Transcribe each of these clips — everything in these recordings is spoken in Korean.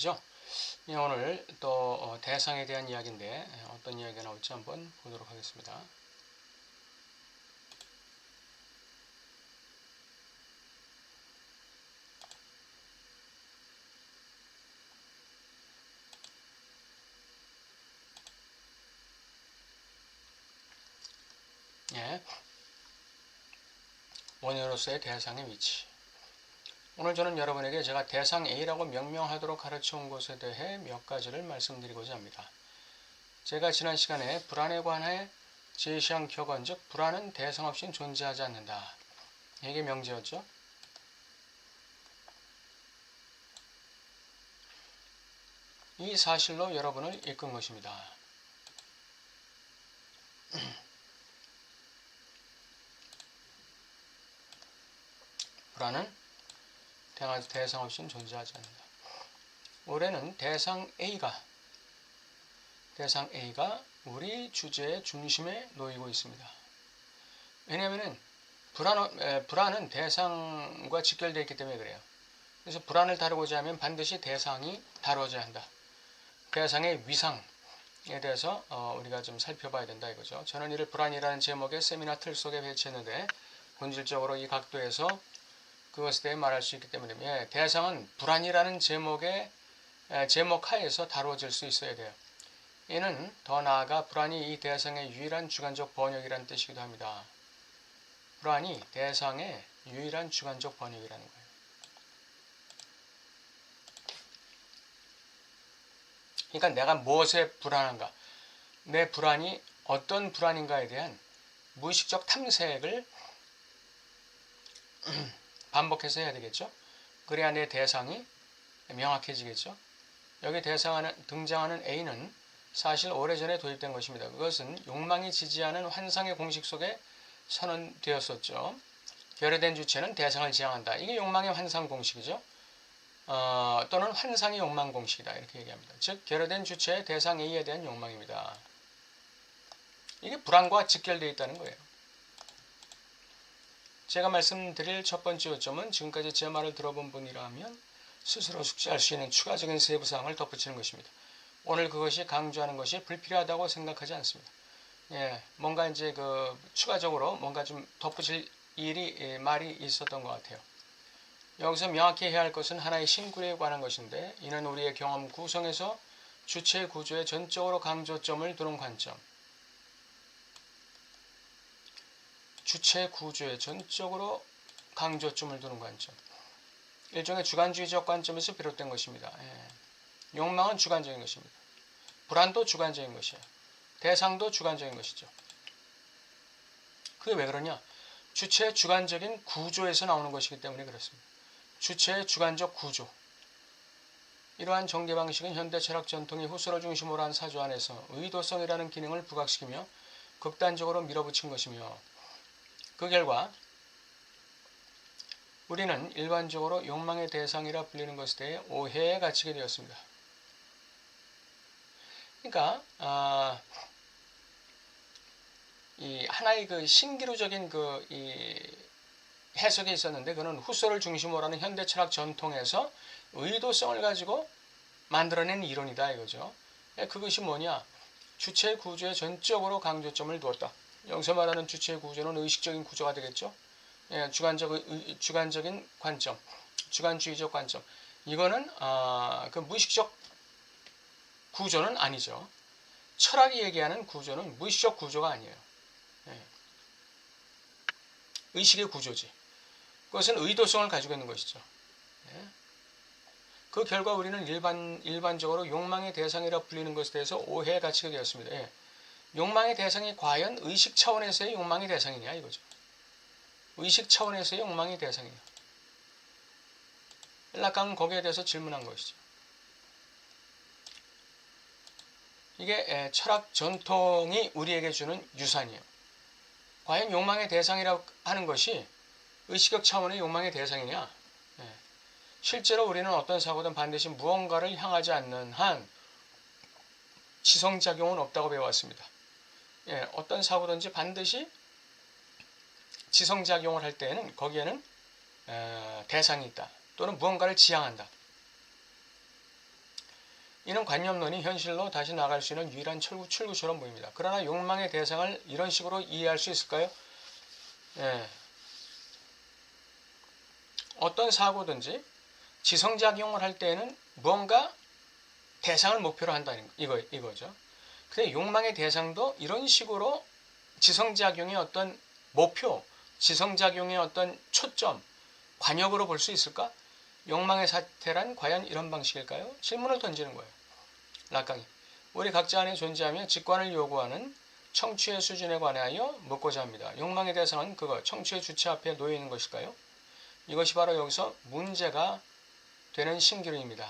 죠. 오늘 또 대상에 대한 이야기인데 어떤 이야기가 나올지 한번 보도록 하겠습니다. 예, 원인으로서의 대상의 위치. 오늘 저는 여러분에게 제가 대상 A라고 명명하도록 가르쳐 온 것에 대해 몇 가지를 말씀드리고자 합니다. 제가 지난 시간에 불안에 관해 제시한 격언, 즉 불안은 대상 없이 존재하지 않는다. 이게 명제였죠. 이 사실로 여러분을 이끈 것입니다. 불안은 대상 없이 존재하지 않는다. 올해는 대상 A가 우리 주제의 중심에 놓이고 있습니다. 왜냐하면 불안은 대상과 직결되어 있기 때문에 그래요. 그래서 불안을 다루고자 하면 반드시 대상이 다루어져야 한다. 대상의 위상에 대해서 우리가 좀 살펴봐야 된다 이거죠. 저는 이를 불안이라는 제목의 세미나 틀 속에 배치했는데 본질적으로 이 각도에서 그것에 대해 말할 수 있기 때문에 대상은 불안이라는 제목 하에서 다루어질 수 있어야 돼요. 이는 더 나아가 불안이 이 대상의 유일한 주관적 번역이라는 뜻이기도 합니다. 불안이 대상의 유일한 주관적 번역이라는 거예요. 그러니까 내가 무엇에 불안한가, 내 불안이 어떤 불안인가에 대한 무의식적 탐색을 반복해서 해야 되겠죠. 그래야 내 대상이 명확해지겠죠. 여기 등장하는 A는 사실 오래전에 도입된 것입니다. 그것은 욕망이 지지하는 환상의 공식 속에 선언되었었죠. 결여된 주체는 대상을 지향한다. 이게 욕망의 환상 공식이죠. 또는 환상의 욕망 공식이다. 이렇게 얘기합니다. 즉 결여된 주체의 대상 A에 대한 욕망입니다. 이게 불안과 직결되어 있다는 거예요. 제가 말씀드릴 첫 번째 요점은 지금까지 제 말을 들어본 분이라면 스스로 숙지할 수 있는 추가적인 세부사항을 덧붙이는 것입니다. 오늘 그것이 강조하는 것이 불필요하다고 생각하지 않습니다. 뭔가 이제 추가적으로 뭔가 좀 덧붙일 말이 있었던 것 같아요. 여기서 명확히 해야 할 것은 하나의 신구에 관한 것인데 이는 우리의 경험 구성에서 주체 구조에 전적으로 강조점을 두는 관점. 주체 구조에 전적으로 강조점을 두는 관점. 일종의 주관주의적 관점에서 비롯된 것입니다. 욕망은 주관적인 것입니다. 불안도 주관적인 것이에요. 대상도 주관적인 것이죠. 그게 왜 그러냐? 주체의 주관적인 구조에서 나오는 것이기 때문에 그렇습니다. 주체의 주관적 구조. 이러한 전개 방식은 현대 철학 전통이 후소를 중심으로 한 사조 안에서 의도성이라는 기능을 부각시키며 극단적으로 밀어붙인 것이며 그 결과 우리는 일반적으로 욕망의 대상이라 불리는 것에 대해 오해에 갇히게 되었습니다. 그러니까 이 하나의 신기루적인 이 해석이 있었는데 그는 후소를 중심으로 하는 현대 철학 전통에서 의도성을 가지고 만들어낸 이론이다 이거죠. 그것이 뭐냐? 주체 구조에 전적으로 강조점을 두었다. 여기서 말하는 주체 구조는 의식적인 구조가 되겠죠. 주관적인 관점, 주관주의적 관점. 이거는 그 무의식적 구조는 아니죠. 철학이 얘기하는 구조는 무의식적 구조가 아니에요. 의식의 구조지. 그것은 의도성을 가지고 있는 것이죠. 그 결과 우리는 일반적으로 욕망의 대상이라 불리는 것에 대해서 오해에 갇히게 되었습니다. 욕망의 대상이 과연 의식 차원에서의 욕망의 대상이냐 이거죠. 의식 차원에서의 욕망의 대상이냐. 락강은 거기에 대해서 질문한 것이죠. 이게 철학 전통이 우리에게 주는 유산이에요. 과연 욕망의 대상이라고 하는 것이 의식적 차원의 욕망의 대상이냐? 실제로 우리는 어떤 사고든 반드시 무언가를 향하지 않는 한 지성작용은 없다고 배워왔습니다. 어떤 사고든지 반드시 지성작용을 할 때에는 거기에는 대상이 있다. 또는 무언가를 지향한다. 이는 관념론이 현실로 다시 나갈 수 있는 유일한 출구처럼 보입니다. 그러나 욕망의 대상을 이런 식으로 이해할 수 있을까요? 예. 어떤 사고든지 지성작용을 할 때에는 무언가 대상을 목표로 한다는 이거죠. 근데 욕망의 대상도 이런 식으로 지성작용의 어떤 목표, 지성작용의 어떤 초점, 관역으로 볼 수 있을까? 욕망의 사태란 과연 이런 방식일까요? 질문을 던지는 거예요. 락강이. 우리 각자 안에 존재하며 직관을 요구하는 청취의 수준에 관하여 묻고자 합니다. 욕망의 대상은 그거, 청취의 주체 앞에 놓여 있는 것일까요? 이것이 바로 여기서 문제가 되는 신기루입니다.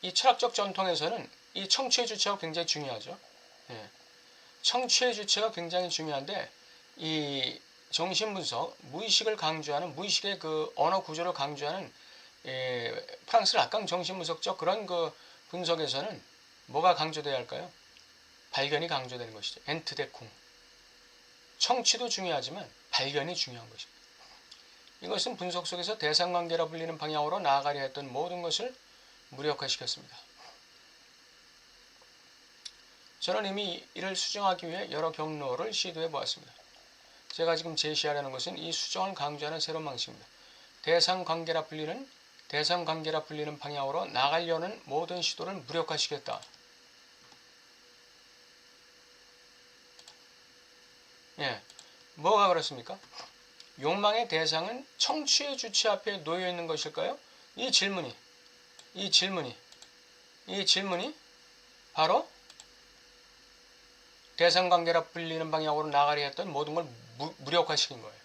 이 철학적 전통에서는 이 청취의 주체가 굉장히 중요하죠. 청취의 주체가 굉장히 중요한데 이 정신분석, 무의식을 강조하는 무의식의 그 언어 구조를 강조하는 프랑스 락강 정신분석적 그런 그 분석에서는 뭐가 강조돼야 할까요? 발견이 강조되는 것이죠. 엔트데쿵. 청취도 중요하지만 발견이 중요한 것입니다. 이것은 분석 속에서 대상관계라 불리는 방향으로 나아가려 했던 모든 것을 무력화시켰습니다. 저는 이미 이를 수정하기 위해 여러 경로를 시도해 보았습니다. 제가 지금 제시하려는 것은 이 수정을 강조하는 새로운 방식입니다. 대상관계라 불리는 방향으로 나가려는 모든 시도를 무력화시켰다. 뭐가 그렇습니까? 욕망의 대상은 청취의 주체 앞에 놓여 있는 것일까요? 이 질문이 바로 대상관계라 불리는 방향으로 나가려 했던 모든 걸 무력화시킨 거예요.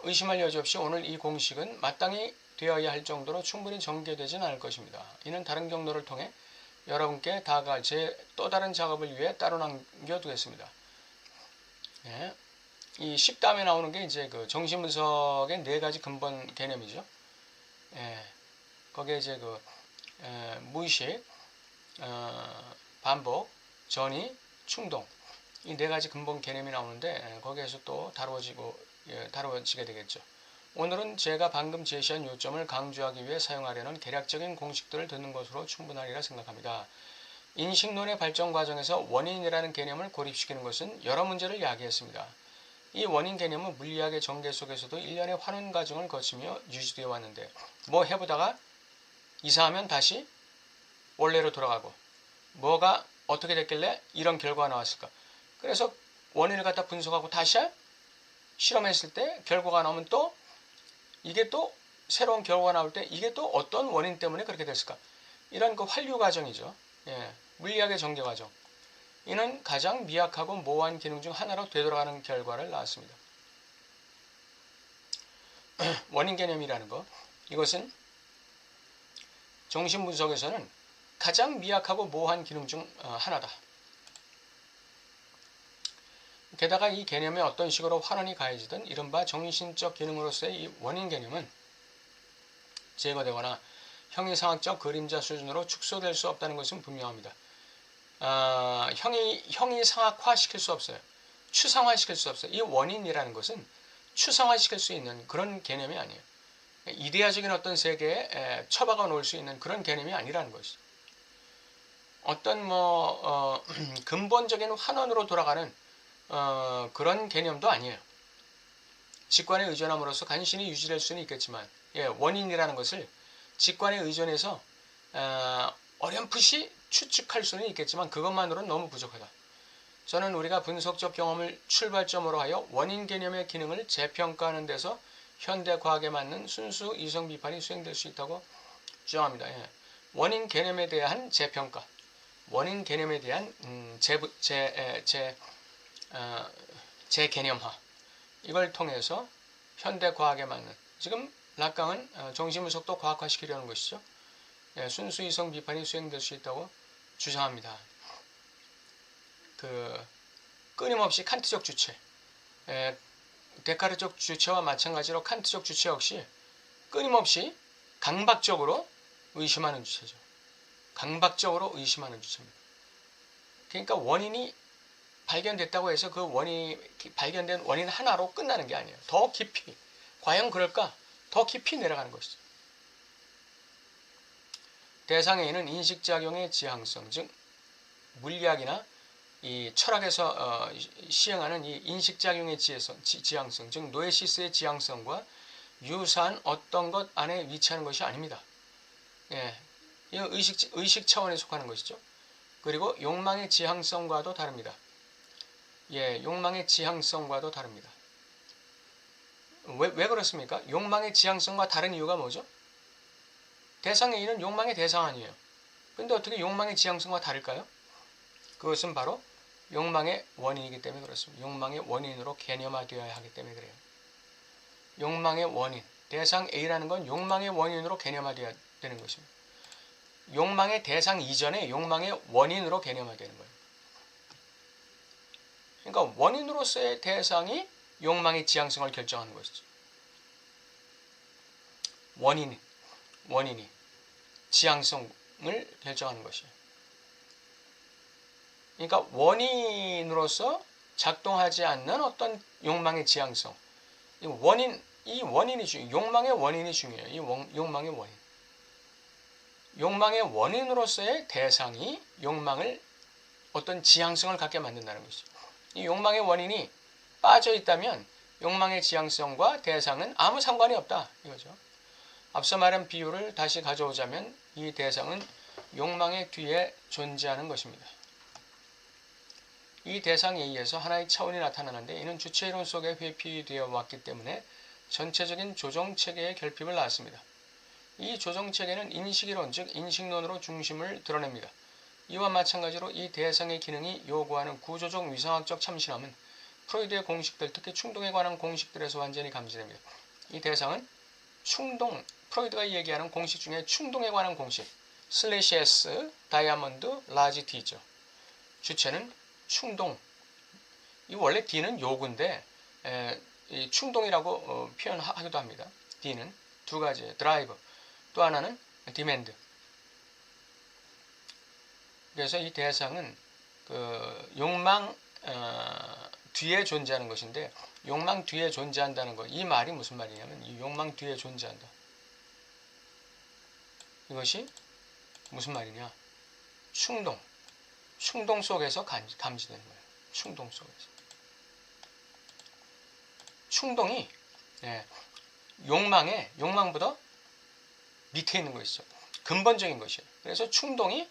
의심할 여지 없이 오늘 이 공식은 마땅히 되어야 할 정도로 충분히 전개되진 않을 것입니다. 이는 다른 경로를 통해 여러분께 다가갈 제 또 다른 작업을 위해 따로 남겨두겠습니다. 이 10다음에 나오는 게 이제 그 정신분석의 4가지 근본 개념이죠. 거기에 이제 그 무의식, 반복, 전이, 충동 이 4가지 근본 개념이 나오는데 거기에서 또 다뤄지게 되겠죠. 오늘은 제가 방금 제시한 요점을 강조하기 위해 사용하려는 개략적인 공식들을 듣는 것으로 충분하리라 생각합니다. 인식론의 발전 과정에서 원인이라는 개념을 고립시키는 것은 여러 문제를 야기했습니다. 이 원인 개념은 물리학의 전개 속에서도 일련의 환원 과정을 거치며 유지되어 왔는데 뭐 해보다가 이상하면 다시 원래로 돌아가고 뭐가 어떻게 됐길래 이런 결과가 나왔을까. 그래서 원인을 갖다 분석하고 다시 실험했을 때 결과가 나오면 또 이게 또 새로운 결과가 나올 때 이게 또 어떤 원인 때문에 그렇게 됐을까. 이런 그 환류 과정이죠. 물리학의 전개 과정. 이는 가장 미약하고 모호한 기능 중 하나로 되돌아가는 결과를 낳았습니다. 원인 개념이라는 것. 이것은 정신분석에서는 가장 미약하고 모호한 기능 중 하나다. 게다가 이 개념에 어떤 식으로 환원이 가해지든 이른바 정신적 기능으로서의 이 원인 개념은 제거되거나 형이상학적 그림자 수준으로 축소될 수 없다는 것은 분명합니다. 형이상학화시킬 수 없어요. 추상화시킬 수 없어요. 이 원인이라는 것은 추상화시킬 수 있는 그런 개념이 아니에요. 이데아적인 어떤 세계에 처박아 놓을 수 있는 그런 개념이 아니라는 것이죠. 어떤 근본적인 환원으로 돌아가는 그런 개념도 아니에요. 직관에 의존함으로써 간신히 유지될 수는 있겠지만 원인이라는 것을 직관에 의존해서 어렴풋이 추측할 수는 있겠지만 그것만으로는 너무 부족하다. 저는 우리가 분석적 경험을 출발점으로 하여 원인 개념의 기능을 재평가하는 데서 현대 과학에 맞는 순수 이성 비판이 수행될 수 있다고 주장합니다. 원인 개념에 대한 재평가, 원인 개념에 대한 재개념화 이걸 통해서 현대 과학에 맞는 지금 락강은 정신분석도 과학화시키려는 것이죠. 순수 이성 비판이 수행될 수 있다고 주장합니다. 끊임없이 칸트적 주체, 데카르트적 주체와 마찬가지로 칸트적 주체 역시 끊임없이 강박적으로 의심하는 주체죠. 강박적으로 의심하는 주체입니다. 그러니까 원인이 발견됐다고 해서 그 발견된 원인 하나로 끝나는 게 아니에요. 더 깊이, 과연 그럴까? 더 깊이 내려가는 것이죠. 대상에는 인식작용의 지향성, 즉 물리학이나 이 철학에서 시행하는 이 인식작용의 지향성, 즉 노에시스의 지향성과 유사한 어떤 것 안에 위치하는 것이 아닙니다. 예, 이 의식 차원에 속하는 것이죠. 그리고 욕망의 지향성과도 다릅니다. 예, 욕망의 지향성과도 다릅니다. 왜 그렇습니까? 욕망의 지향성과 다른 이유가 뭐죠? 대상의 A는 욕망의 대상 아니에요. 근데 어떻게 욕망의 지향성과 다를까요? 그것은 바로 욕망의 원인이기 때문에 그렇습니다. 욕망의 원인으로 개념화되어야 하기 때문에 그래요. 욕망의 원인, 대상 A라는 건 욕망의 원인으로 개념화되어야 되는 것입니다. 욕망의 대상 이전에 욕망의 원인으로 개념화되는 거예요. 그러니까 원인으로서의 대상이 욕망의 지향성을 결정하는 것이죠. 원인이 지향성을 결정하는 것이에요. 그러니까 원인으로서 작동하지 않는 어떤 욕망의 지향성, 이 원인이 중요해요. 욕망의 원인이 중요해요. 이 욕망의 원인. 욕망의 원인으로서의 대상이 욕망을 어떤 지향성을 갖게 만든다는 것이죠. 이 욕망의 원인이 빠져 있다면 욕망의 지향성과 대상은 아무 상관이 없다 이거죠. 앞서 말한 비유를 다시 가져오자면 이 대상은 욕망의 뒤에 존재하는 것입니다. 이 대상에 의해서 하나의 차원이 나타나는데 이는 주체이론 속에 회피되어 왔기 때문에 전체적인 조정체계의 결핍을 낳았습니다. 이 조정체계는 인식이론, 즉 인식론으로 중심을 드러냅니다. 이와 마찬가지로 이 대상의 기능이 요구하는 구조적 위상학적 참신함은 프로이드의 공식들, 특히 충동에 관한 공식들에서 완전히 감지됩니다. 이 대상은 충동, 프로이드가 얘기하는 공식 중에 충동에 관한 공식, 슬래시 S, 다이아몬드, 라지 D죠. 주체는 충동. 이 원래 D는 요구인데 이 충동이라고 표현하기도 합니다. D는 두 가지, 드라이브, 또 하나는 디맨드. 그래서 이 대상은 그 욕망 뒤에 존재하는 것인데, 욕망 뒤에 존재한다는 것, 이 말이 무슨 말이냐면 이 욕망 뒤에 존재한다. 이것이 무슨 말이냐? 충동 속에서 감지되는 거예요. 충동 속에서. 충동이 욕망보다 밑에 있는 것이죠. 근본적인 것이에요. 그래서 충동이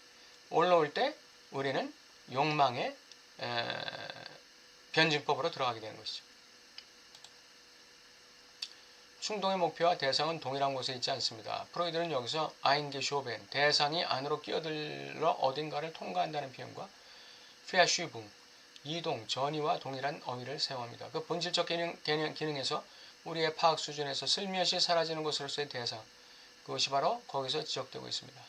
올라올 때 우리는 욕망의 변증법으로 들어가게 되는 것이죠. 충동의 목표와 대상은 동일한 곳에 있지 않습니다. 프로이드는 여기서 아인게쇼벤, 대상이 안으로 끼어들어 어딘가를 통과한다는 표현과 피아슈붕, 이동, 전이와 동일한 어휘를 사용합니다. 그 본질적 기능에서 우리의 파악 수준에서 슬며시 사라지는 것으로서의 대상, 그것이 바로 거기서 지적되고 있습니다.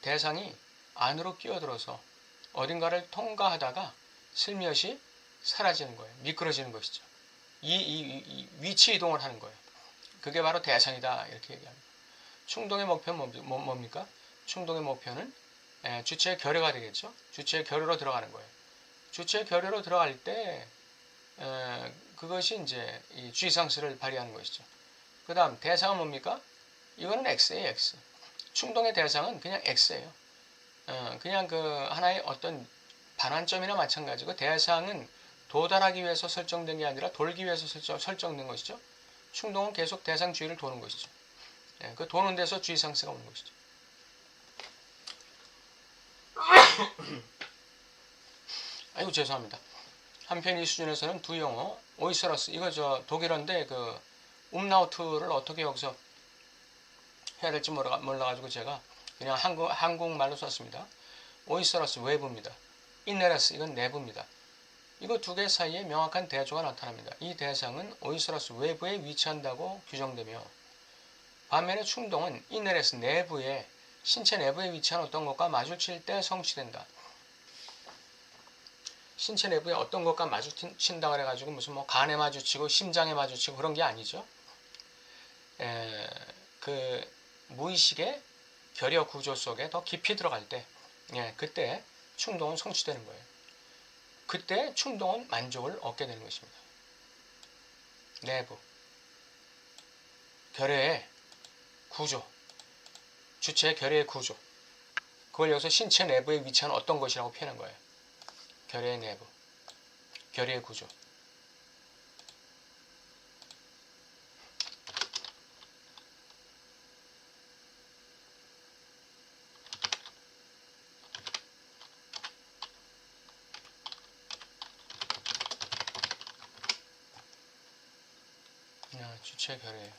대상이 안으로 끼어들어서 어딘가를 통과하다가 슬며시 사라지는 거예요. 미끄러지는 것이죠. 이 위치 이동을 하는 거예요. 그게 바로 대상이다 이렇게 얘기합니다. 충동의 목표는 뭡니까? 충동의 목표는 주체의 결여가 되겠죠. 주체의 결여로 들어가는 거예요. 주체의 결여로 들어갈 때 그것이 이제 이 쥐상스를 발휘하는 것이죠. 그 다음 대상은 뭡니까? 이거는 X예요. X. 충동의 대상은 그냥 X예요. 그냥 그 하나의 어떤 반환점이나 마찬가지고, 대상은 도달하기 위해서 설정된 게 아니라 돌기 위해서 설정된 것이죠. 충동은 계속 대상 주위를 도는 것이죠. 그 도는 데서 쥐상스가 오는 것이죠. 아이고 죄송합니다. 한편 이 수준에서는 두 용어, 오이서러스, 이거 독일어인데 그 음라우트를 어떻게 여기서 해야 될지 몰라가지고 제가 그냥 한국말로 썼습니다. 오이서러스 외부입니다. 인네러스 이건 내부입니다. 이거 두 개 사이에 명확한 대조가 나타납니다. 이 대상은 오이서러스 외부에 위치한다고 규정되며, 반면에 충동은 인네러스 내부에, 신체 내부에 위치한 어떤 것과 마주칠 때 성취된다. 신체 내부에 어떤 것과 마주친다 그래가지고 무슨 뭐 간에 마주치고 심장에 마주치고 그런 게 아니죠. 그 무의식의 결여 구조 속에 더 깊이 들어갈 때 예, 그때 충동은 성취되는 거예요. 그때 충동은 만족을 얻게 되는 것입니다. 내부, 결여의 구조, 주체의 결여의 구조, 그걸 여기서 신체 내부에 위치한 어떤 것이라고 표현한 거예요. 결여의 내부, 결여의 구조. 주체 결여예요.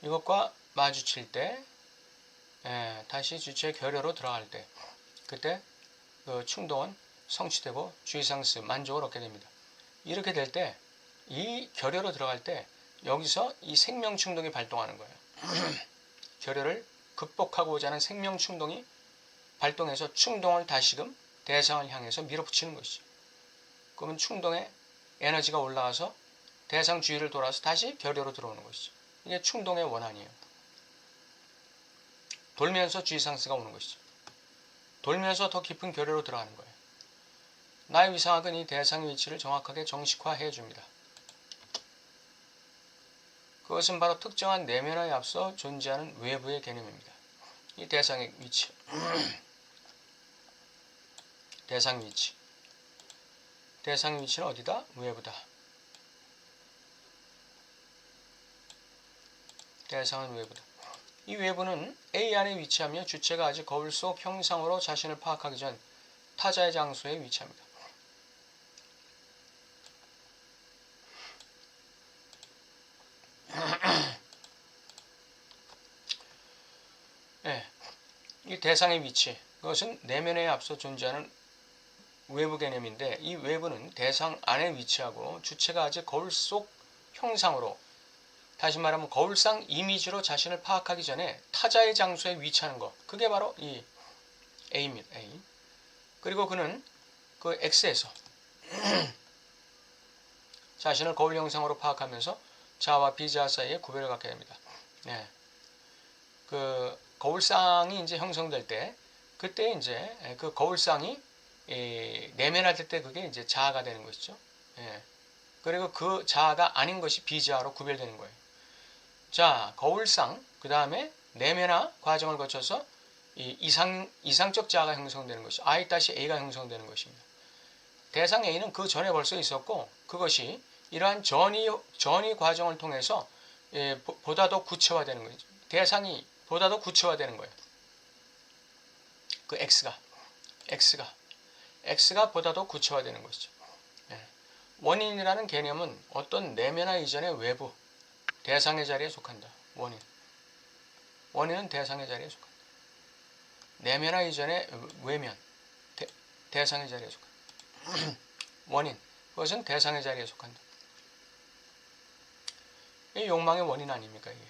이것과 마주칠 때, 다시 주체 결여로 들어갈 때, 그때 그 충동은 성취되고 주의상스 만족을 얻게 됩니다. 이렇게 될 때, 이 결여로 들어갈 때 여기서 이 생명 충동이 발동하는 거예요. 결여를 극복하고자 하는 생명 충동이 발동해서 충동을 다시금 대상을 향해서 밀어붙이는 것이죠. 그러면 충동의 에너지가 올라가서 대상 주위를 돌아서 다시 결여로 들어오는 것이죠. 이게 충동의 원한이에요. 돌면서 주의상스가 오는 것이죠. 돌면서 더 깊은 결여로 들어가는 거예요. 나의 위상학은 이 대상의 위치를 정확하게 정식화해 줍니다. 그것은 바로 특정한 내면에 앞서 존재하는 외부의 개념입니다. 이 대상의 위치, 대상 위치. 대상의 위치는 어디다? 외부다. 대상은 외부다. 이 외부는 A 안에 위치하며 주체가 아직 거울 속 형상으로 자신을 파악하기 전 타자의 장소에 위치합니다. 네, 이 대상의 위치, 그것은 내면에 앞서 존재하는 외부 개념인데 이 외부는 대상 안에 위치하고 주체가 아직 거울 속 형상으로, 다시 말하면 거울상 이미지로 자신을 파악하기 전에 타자의 장소에 위치하는 것, 그게 바로 이 A입니다. A. 그리고 그는 그 X에서 자신을 거울 형상으로 파악하면서 자와 비자 사이에 구별을 갖게 됩니다. 네. 그 거울상이 이제 형성될 때, 그때 이제 그 거울상이 내면화될 때 그게 이제 자아가 되는 것이죠. 예. 그리고 그 자아가 아닌 것이 비자아로 구별되는 거예요. 자, 거울상, 그 다음에 내면화 과정을 거쳐서 이 이상적 자아가 형성되는 것이 I-A가 형성되는 것입니다. 대상 A는 그 전에 벌써 있었고 그것이 이러한 전이 과정을 통해서 보다 더 구체화되는 거죠. 대상이 보다 더 구체화되는 거예요. 그 X가 보다 더 구체화되는 것이죠. 원인이라는 개념은 어떤 내면화 이전의 외부, 대상의 자리에 속한다. 원인은 대상의 자리에 속한다. 내면화 이전의 외면, 대상의 자리에 속한다. 원인, 그것은 대상의 자리에 속한다. 이 욕망의 원인 아닙니까? 이게.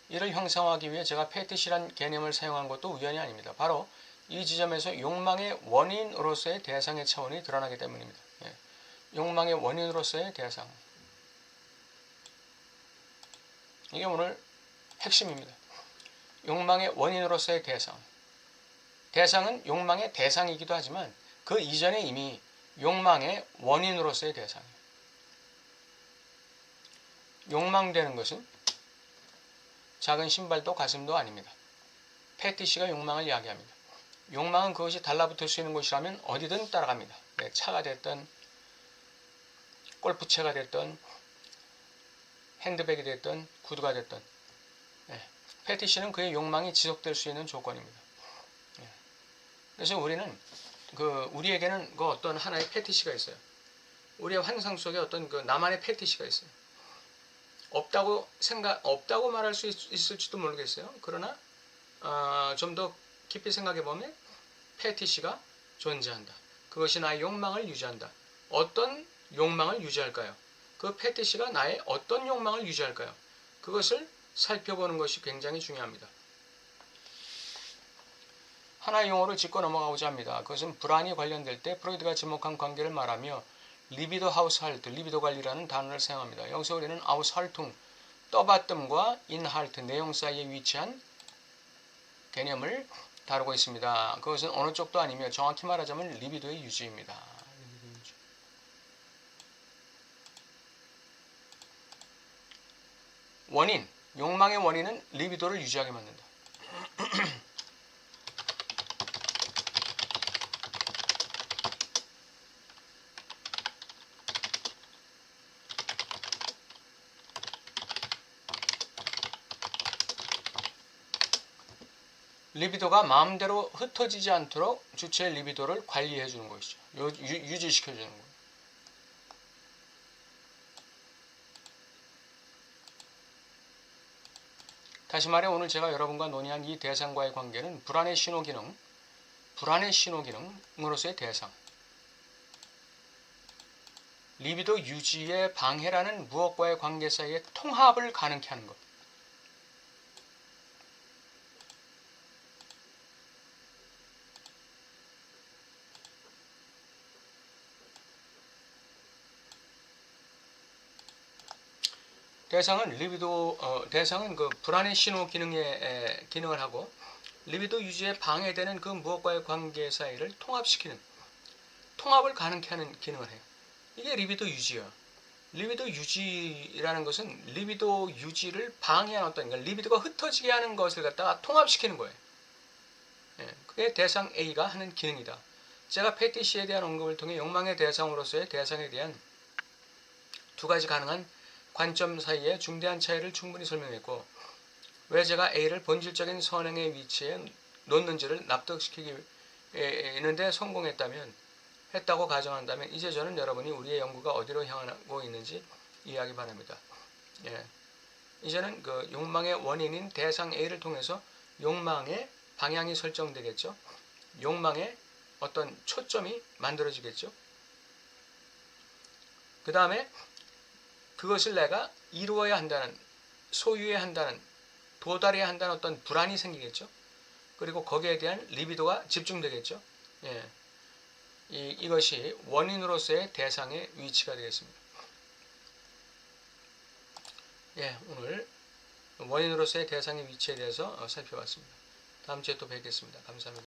이를 형상화하기 위해 제가 페티시란 개념을 사용한 것도 우연이 아닙니다. 바로 이 지점에서 욕망의 원인으로서의 대상의 차원이 드러나기 때문입니다. 욕망의 원인으로서의 대상. 이게 오늘 핵심입니다. 욕망의 원인으로서의 대상. 대상은 욕망의 대상이기도 하지만 그 이전에 이미 욕망의 원인으로서의 대상이에요. 욕망되는 것은 작은 신발도 가슴도 아닙니다. 패티시가 욕망을 이야기합니다. 욕망은 그것이 달라붙을 수 있는 곳이라면 어디든 따라갑니다. 차가 됐든 골프채가 됐든 핸드백이 됐든 구두가 됐든 패티시는 그의 욕망이 지속될 수 있는 조건입니다. 그래서 우리에게는 그 어떤 하나의 패티시가 있어요. 우리의 환상 속에 어떤 그 나만의 패티시가 있어요. 없다고 말할 수 있을지도 모르겠어요. 그러나 좀 더 깊이 생각해 보면 패티시가 존재한다. 그것이 나의 욕망을 유지한다. 어떤 욕망을 유지할까요? 그 패티시가 나의 어떤 욕망을 유지할까요? 그것을 살펴보는 것이 굉장히 중요합니다. 하나의 용어를 짚고 넘어가고자 합니다. 그것은 불안이 관련될 때 프로이드가 지목한 관계를 말하며 리비도 하우스할트, 리비도 관리라는 단어를 사용합니다. 여기서 우리는 아우스할퉁, 떠받듦과 인할트, 내용 사이에 위치한 개념을 다루고 있습니다. 그것은 어느 쪽도 아니며 정확히 말하자면 리비도의 유지입니다. 원인, 욕망의 원인은 리비도를 유지하게 만든다. 리비도가 마음대로 흩어지지 않도록 주체의 리비도를 관리해 주는 것이죠. 유지시켜 주는 거예요. 다시 말해 오늘 제가 여러분과 논의한 이 대상과의 관계는 불안의 신호기능으로서의 대상, 리비도 유지의 방해라는 무엇과의 관계 사이의 통합을 가능케 하는 것. 대상은 그 불안의 신호 기능을 하고 리비도 유지에 방해되는 그 무엇과의 관계 사이를 통합을 가능케 하는 기능을 해요. 이게 리비도 유지야. 리비도 유지라는 것은 리비도 유지를 방해하는 그러니까 리비도가 흩어지게 하는 것을 갖다가 통합시키는 거예요. 그게 대상 A가 하는 기능이다. 제가 패티시에 대한 언급을 통해 욕망의 대상으로서의 대상에 대한 두 가지 가능한 관점 사이의 중대한 차이를 충분히 설명했고 왜 제가 A를 본질적인 선행의 위치에 놓는지를 납득시키는데 성공했다고 가정한다면 이제 저는 여러분이 우리의 연구가 어디로 향하고 있는지 이해하기 바랍니다. 이제는 그 욕망의 원인인 대상 A를 통해서 욕망의 방향이 설정되겠죠. 욕망의 어떤 초점이 만들어지겠죠. 그 다음에 그것을 내가 이루어야 한다는, 소유해야 한다는, 도달해야 한다는 어떤 불안이 생기겠죠. 그리고 거기에 대한 리비도가 집중되겠죠. 이것이 원인으로서의 대상의 위치가 되겠습니다. 오늘 원인으로서의 대상의 위치에 대해서 살펴봤습니다. 다음 주에 또 뵙겠습니다. 감사합니다.